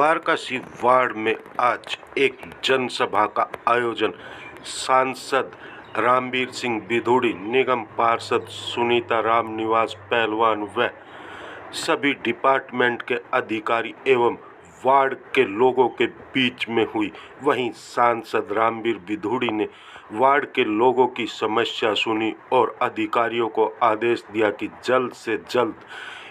द्वारकाशी ward में आज एक जनसभा का आयोजन सांसद रामवीर सिंह बिधूड़ी, निगम पार्षद सुनीता राम निवास पहलवान व सभी डिपार्टमेंट के अधिकारी एवं वार्ड के लोगों के बीच में हुई। वहीं सांसद रामवीर बिधूड़ी ने वार्ड के लोगों की समस्या सुनी और अधिकारियों को आदेश दिया कि जल्द से जल्द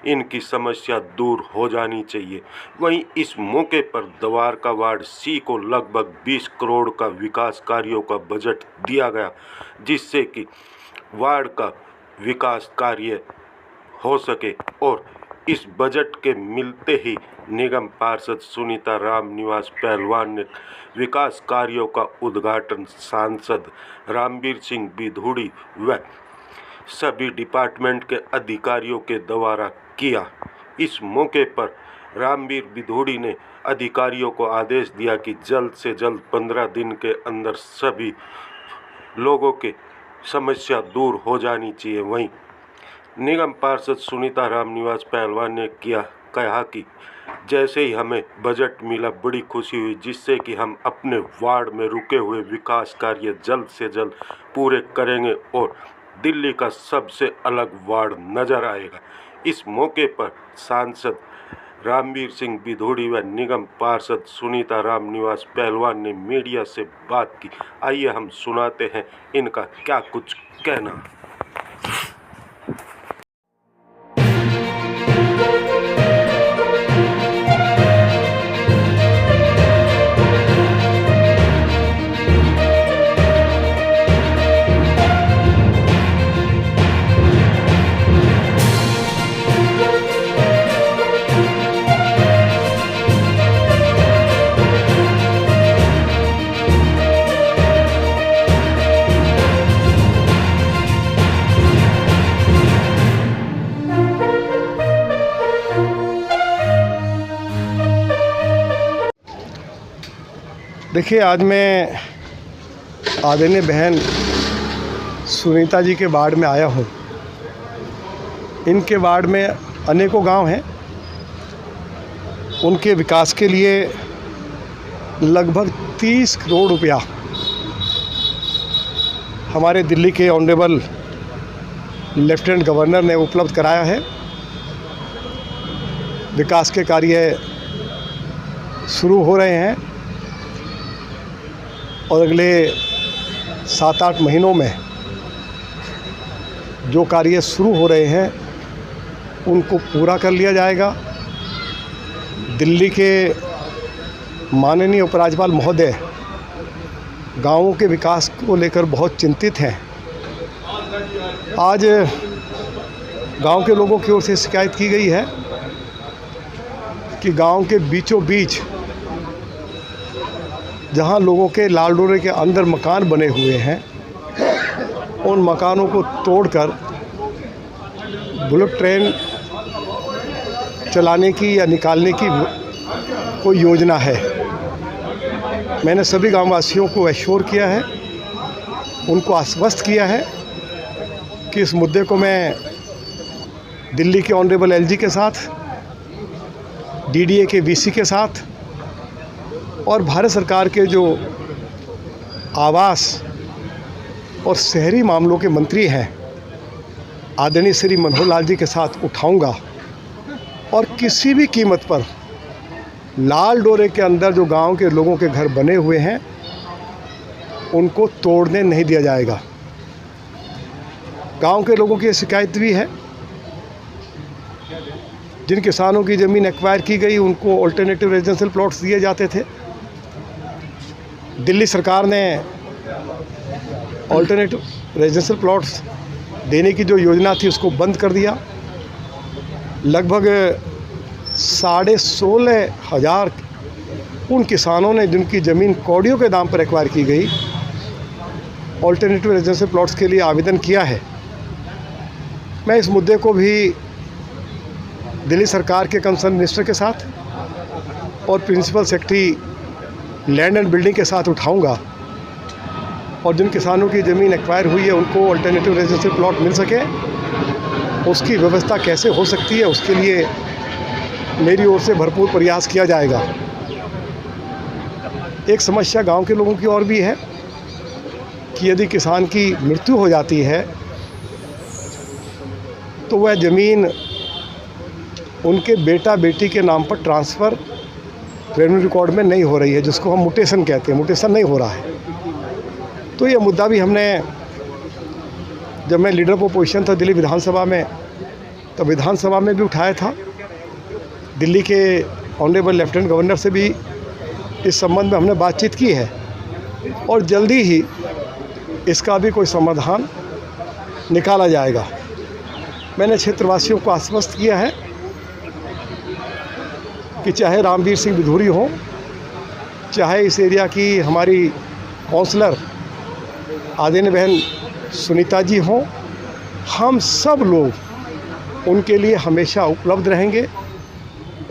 इनकी समस्या दूर हो जानी चाहिए। वहीं इस मौके पर द्वारका वार्ड सी को लगभग 20 करोड़ का विकास कार्यों का बजट दिया गया, जिससे कि वार्ड का विकास कार्य हो सके। और इस बजट के मिलते ही निगम पार्षद सुनीता राम निवास पहलवान ने विकास कार्यों का उद्घाटन सांसद रामवीर सिंह बिधूड़ी व सभी डिपार्टमेंट के अधिकारियों के द्वारा किया। इस मौके पर रामवीर बिधूड़ी ने अधिकारियों को आदेश दिया कि जल्द से जल्द 15 दिन के अंदर सभी लोगों की समस्या दूर हो जानी चाहिए। वहीं निगम पार्षद सुनीता राम निवास पहलवान ने कहा कि जैसे ही हमें बजट मिला बड़ी खुशी हुई, जिससे कि हम अपने वार्ड में रुके हुए विकास कार्य जल्द से जल्द पूरे करेंगे और दिल्ली का सबसे अलग वार्ड नजर आएगा। इस मौके पर सांसद रामवीर सिंह बिधूड़ी व निगम पार्षद सुनीता राम निवास पहलवान ने मीडिया से बात की। आइए हम सुनाते हैं इनका क्या कुछ कहना। देखिए, आज मैं आदरणीय बहन सुनीता जी के वार्ड में आया हूँ। इनके वार्ड में अनेकों गांव हैं। उनके विकास के लिए लगभग 30 करोड़ रुपया हमारे दिल्ली के ऑनरेबल लेफ्टिनेंट गवर्नर ने उपलब्ध कराया है। विकास के कार्य शुरू हो रहे हैं और अगले 7-8 महीनों में जो कार्य शुरू हो रहे हैं उनको पूरा कर लिया जाएगा। दिल्ली के माननीय उपराज्यपाल महोदय गांवों के विकास को लेकर बहुत चिंतित हैं। आज गांव के लोगों की ओर से शिकायत की गई है कि गांव के बीचों बीच जहां लोगों के लाल डोरे के अंदर मकान बने हुए हैं, उन मकानों को तोड़कर बुलेट ट्रेन चलाने की या निकालने की कोई योजना है। मैंने सभी गांववासियों को एश्योर किया है, उनको आश्वस्त किया है कि इस मुद्दे को मैं दिल्ली के ऑनरेबल एलजी के साथ, डीडीए के वीसी के साथ और भारत सरकार के जो आवास और शहरी मामलों के मंत्री हैं आदरणीय श्री मनोहर लाल जी के साथ उठाऊंगा और किसी भी कीमत पर लाल डोरे के अंदर जो गांव के लोगों के घर बने हुए हैं उनको तोड़ने नहीं दिया जाएगा। गांव के लोगों की शिकायत भी है, जिन किसानों की ज़मीन एक्वायर की गई उनको अल्टरनेटिव रेजिडेंशियल प्लॉट्स दिए जाते थे। दिल्ली सरकार ने अल्टरनेटिव रेजिडेंशियल प्लॉट्स देने की जो योजना थी उसको बंद कर दिया। लगभग 16,500 उन किसानों ने जिनकी ज़मीन कौड़ियों के दाम पर एक्वायर की गई अल्टरनेटिव रेजिडेंशियल प्लॉट्स के लिए आवेदन किया है। मैं इस मुद्दे को भी दिल्ली सरकार के कंसर्न मिनिस्टर के साथ और principal secretary land and building के साथ उठाऊंगा और जिन किसानों की ज़मीन एक्वायर हुई है उनको अल्टरनेटिव रेजिडेंशियल प्लॉट मिल सके, उसकी व्यवस्था कैसे हो सकती है उसके लिए मेरी ओर से भरपूर प्रयास किया जाएगा। एक समस्या गांव के लोगों की और भी है कि यदि किसान की मृत्यु हो जाती है तो वह ज़मीन उनके बेटा बेटी के नाम पर ट्रांसफ़र रेवेन्यू रिकॉर्ड में नहीं हो रही है, जिसको हम म्यूटेशन कहते हैं। म्यूटेशन नहीं हो रहा है। तो ये मुद्दा भी हमने, जब मैं लीडर ऑफ अपोजिशन था दिल्ली विधानसभा में, तो विधानसभा में भी उठाया था। दिल्ली के ऑनरेबल लेफ्टिनेंट गवर्नर से भी इस संबंध में हमने बातचीत की है और जल्दी ही इसका भी कोई समाधान निकाला जाएगा। मैंने क्षेत्रवासियों को आश्वस्त किया है कि चाहे रामवीर सिंह बिधूड़ी हो, चाहे इस एरिया की हमारी काउंसलर आदिन बहन सुनीता जी हों, हम सब लोग उनके लिए हमेशा उपलब्ध रहेंगे।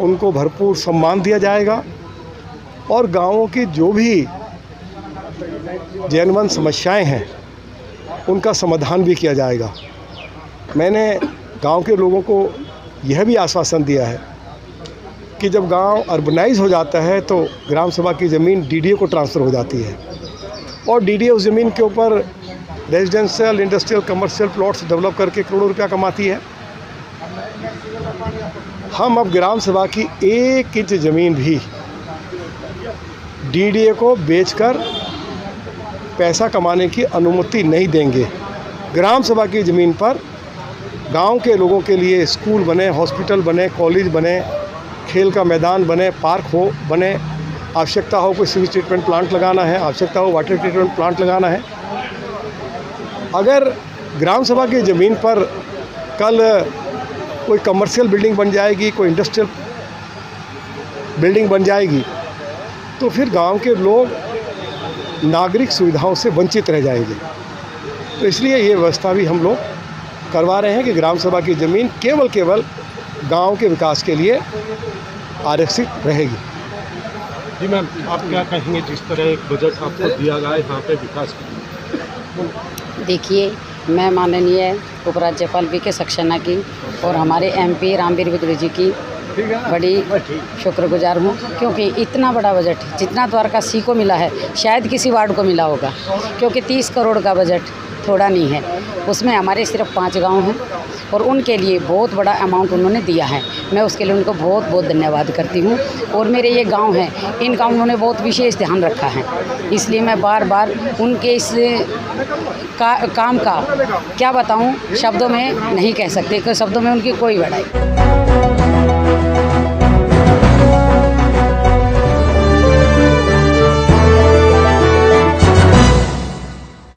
उनको भरपूर सम्मान दिया जाएगा और गाँवों की जो भी जेन्युइन समस्याएं हैं उनका समाधान भी किया जाएगा। मैंने गांव के लोगों को यह भी आश्वासन दिया है कि जब गांव अर्बनाइज हो जाता है तो ग्राम सभा की ज़मीन डीडीए को ट्रांसफ़र हो जाती है और डीडीए उस ज़मीन के ऊपर residential, industrial, commercial plots develop करके करोड़ों रुपया कमाती है। हम अब ग्राम सभा की 1 इंच ज़मीन भी डीडीए को बेचकर पैसा कमाने की अनुमति नहीं देंगे। ग्राम सभा की ज़मीन पर गांव के लोगों के लिए स्कूल बने, हॉस्पिटल बने, कॉलेज बने, खेल का मैदान बने, पार्क हो बने, आवश्यकता हो कोई सीवेज ट्रीटमेंट प्लांट लगाना है, आवश्यकता हो वाटर ट्रीटमेंट प्लांट लगाना है। अगर ग्राम सभा की ज़मीन पर कल कोई कमर्शियल बिल्डिंग बन जाएगी, कोई इंडस्ट्रियल बिल्डिंग बन जाएगी, तो फिर गांव के लोग नागरिक सुविधाओं से वंचित रह जाएंगे। तो इसलिए ये व्यवस्था भी हम लोग करवा रहे हैं कि ग्राम सभा की ज़मीन केवल गांव के विकास के लिए आरक्षित रहेगी। जी मैम, आप क्या कहेंगे जिस तरह एक बजट आपको दिया गया है यहाँ पे विकास? देखिए, मैं माननीय उपराज्यपाल वी के सक्सेना की और हमारे एमपी रामवीर बिधूड़ी जी की बड़ी शुक्रगुजार हूँ, क्योंकि इतना बड़ा बजट जितना द्वारका सी को मिला है शायद किसी वार्ड को मिला होगा, क्योंकि 30 करोड़ का बजट थोड़ा नहीं है। उसमें हमारे सिर्फ 5 गांव हैं और उनके लिए बहुत बड़ा अमाउंट उन्होंने दिया है। मैं उसके लिए उनको बहुत बहुत धन्यवाद करती हूँ। और मेरे ये गांव हैं, इनका उन्होंने बहुत विशेष ध्यान रखा है, इसलिए मैं बार बार उनके इस काम का क्या बताऊँ, शब्दों में नहीं कह सकते, शब्दों में उनकी कोई बड़ाई।